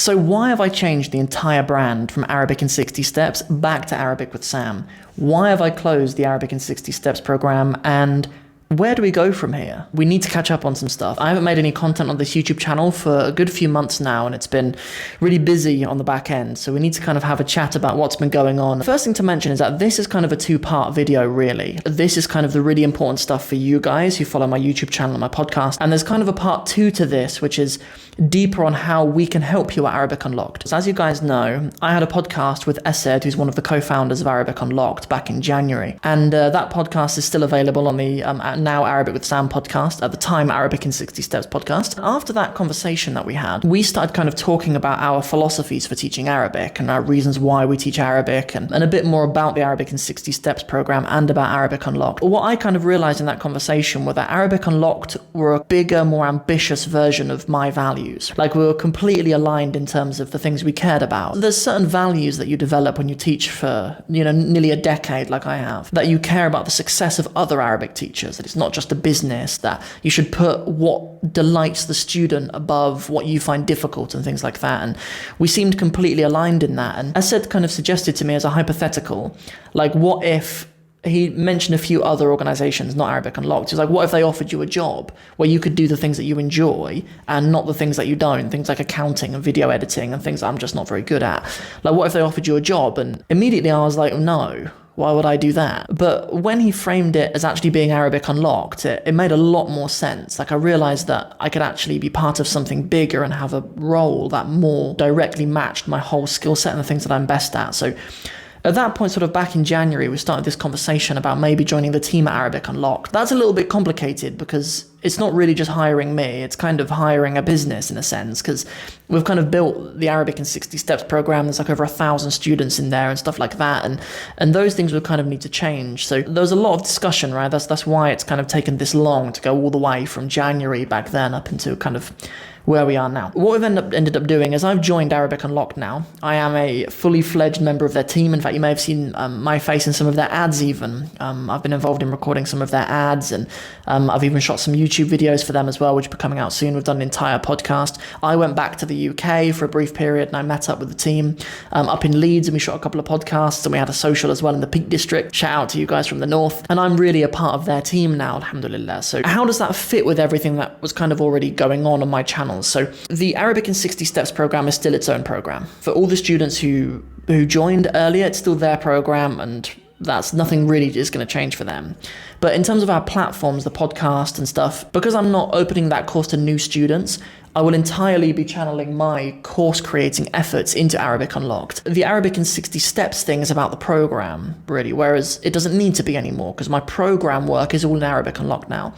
So why have I changed the entire brand from Arabic in 60 Steps back to Arabic with Sam? Why have I closed the Arabic in 60 Steps program, and where do we go from here? We need to catch up on some stuff. I haven't made any content on this YouTube channel for a good few months now, and it's been really busy on the back end. So we need to kind of have a chat about what's been going on. The first thing to mention is that this is kind of a two-part video, really. This is kind of the really important stuff for you guys who follow my YouTube channel and my podcast. And there's kind of a part two to this, which is deeper on how we can help you at Arabic Unlocked. So as you guys know, I had a podcast with Esed, who's one of the co-founders of Arabic Unlocked, back in January. And that podcast is still available on the now Arabic with Sam podcast, at the time Arabic in 60 Steps podcast. After that conversation that we had, we started kind of talking about our philosophies for teaching Arabic and our reasons why we teach Arabic, and a bit more about the Arabic in 60 Steps program and about Arabic Unlocked. What I kind of realized in that conversation was that Arabic Unlocked were a bigger, more ambitious version of my values. Like, we were completely aligned in terms of the things we cared about. There's certain values that you develop when you teach for, nearly a decade, like I have, that you care about the success of other Arabic teachers, that it's not just a business, that you should put what delights the student above what you find difficult and things like that. And we seemed completely aligned in that. And Esed kind of suggested to me as a hypothetical, like, what if he mentioned a few other organizations, not Arabic Unlocked. He was like, what if they offered you a job where you could do the things that you enjoy and not the things that you don't, things like accounting and video editing and things that I'm just not very good at. Like, what if they offered you a job? And immediately I was like, no. Why would I do that? But when he framed it as actually being Arabic Unlocked, it made a lot more sense. Like, I realized that I could actually be part of something bigger and have a role that more directly matched my whole skill set and the things that I'm best at. So at that point, sort of back in January, we started this conversation about maybe joining the team at Arabic Unlocked. That's a little bit complicated because it's not really just hiring me, it's kind of hiring a business in a sense, because we've kind of built the Arabic in 60 Steps program. There's like over 1,000 students in there and stuff like that, and those things would kind of need to change. So there was a lot of discussion, right? That's why it's kind of taken this long to go all the way from January back then up into kind of where we are now. What we've ended up doing is I've joined Arabic Unlocked now. I am a fully fledged member of their team. In fact, you may have seen my face in some of their ads even. I've been involved in recording some of their ads, and I've even shot some YouTube videos for them as well, which will be coming out soon. We've done an entire podcast. I went back to the UK for a brief period and I met up with the team up in Leeds, and we shot a couple of podcasts, and we had a social as well in the Peak District. Shout out to you guys from the north. And I'm really a part of their team now, alhamdulillah. So how does that fit with everything that was kind of already going on my channel? So the Arabic in 60 Steps program is still its own program. For all the students who joined earlier, it's still their program, and that's nothing really is going to change for them. But in terms of our platforms, the podcast and stuff, because I'm not opening that course to new students, I will entirely be channeling my course creating efforts into Arabic Unlocked. The Arabic in 60 Steps thing is about the program, really, whereas it doesn't need to be anymore because my program work is all in Arabic Unlocked now.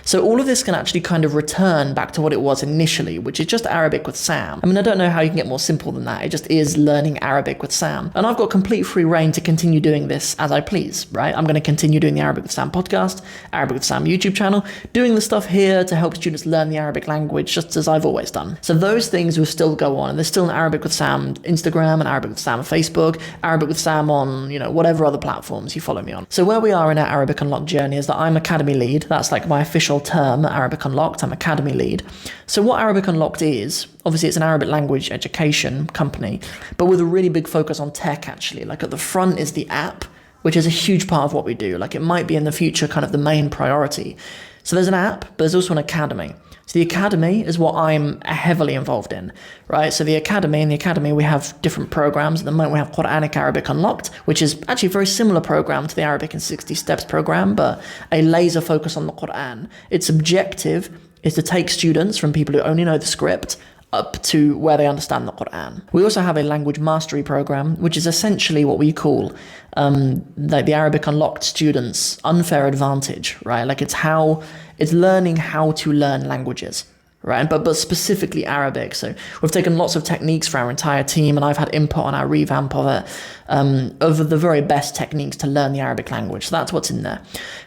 So all of this can actually kind of return back to what it was initially, which is just Arabic with Sam. I mean, I don't know how you can get more simple than that. It just is learning Arabic with Sam. And I've got complete free reign to continue doing this as I please, right? I'm going to continue doing the Arabic with Sam podcast, Arabic with Sam YouTube channel, doing the stuff here to help students learn the Arabic language, just as I've always done. So those things will still go on, and there's still an Arabic with Sam Instagram and Arabic with Sam on Facebook, Arabic with Sam on, whatever other platforms you follow me on. So where we are in our Arabic Unlocked journey is that I'm Academy Lead. That's like my official term at Arabic Unlocked. I'm Academy Lead. So what Arabic Unlocked is, obviously it's an Arabic language education company, but with a really big focus on tech actually. Like at the front is the app, which is a huge part of what we do. Like it might be in the future kind of the main priority. So there's an app, but there's also an academy. So the academy is what I'm heavily involved in, right? So in the academy, we have different programs. At the moment, we have Quranic Arabic Unlocked, which is actually a very similar program to the Arabic in 60 Steps program, but a laser focus on the Quran. Its objective is to take students from people who only know the script up to where they understand the Quran. We also have a language mastery program, which is essentially what we call like the Arabic Unlocked students' unfair advantage, right? Like it's learning how to learn languages, right? But specifically Arabic. So we've taken lots of techniques for our entire team, and I've had input on our revamp of it, of the very best techniques to learn the Arabic language. So that's what's in there.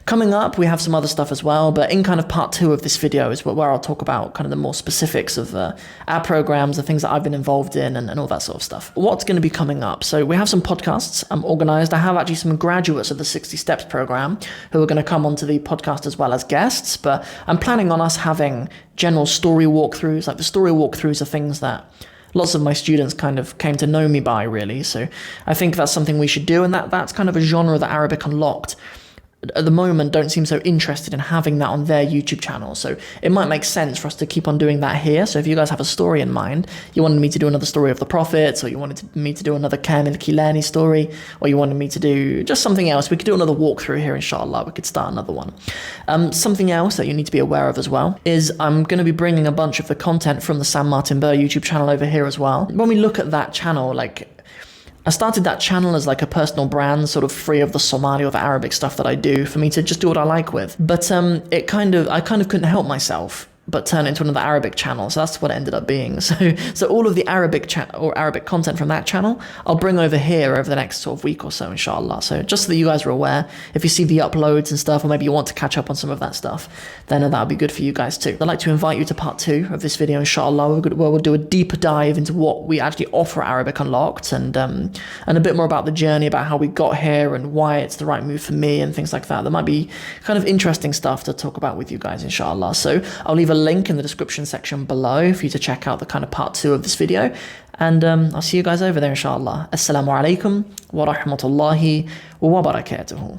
Coming up, we have some other stuff as well, but in kind of part 2 of this video is where I'll talk about kind of the more specifics of our programs, the things that I've been involved in, and all that sort of stuff. What's going to be coming up? So we have some podcasts organized. I have actually some graduates of the 60 Steps program who are going to come onto the podcast as well as guests, but I'm planning on us having general story walkthroughs. Like the story walkthroughs are things that lots of my students kind of came to know me by, really. So I think that's something we should do, and that's kind of a genre that Arabic Unlocked at the moment don't seem so interested in having that on their YouTube channel. So it might make sense for us to keep on doing that here. So if you guys have a story in mind, you wanted me to do another story of the prophets, or you wanted me to do another Kamil Kilani story, or you wanted me to do just something else, we could do another walkthrough here, inshallah. We could start another one. Something else that you need to be aware of as well is I'm going to be bringing a bunch of the content from the Sam Martin Burr YouTube channel over here as well. When we look at that channel, like, I started that channel as like a personal brand, sort of free of the Somali or the Arabic stuff that I do, for me to just do what I like with. But I kind of couldn't help myself but turn it into another Arabic channel. So that's what it ended up being. So all of the Arabic Arabic content from that channel, I'll bring over here over the next sort of week or so, inshallah. So just so that you guys are aware, if you see the uploads and stuff, or maybe you want to catch up on some of that stuff, then that'll be good for you guys too. I'd like to invite you to part 2 of this video, inshallah, where we'll do a deeper dive into what we actually offer at Arabic Unlocked, and a bit more about the journey, about how we got here and why it's the right move for me and things like that. There might be kind of interesting stuff to talk about with you guys, inshallah. So I'll leave a link in the description section below for you to check out the kind of part 2 of this video, and I'll see you guys over there, inshallah. Assalamu alaikum wa rahmatullahi wa barakatuhu.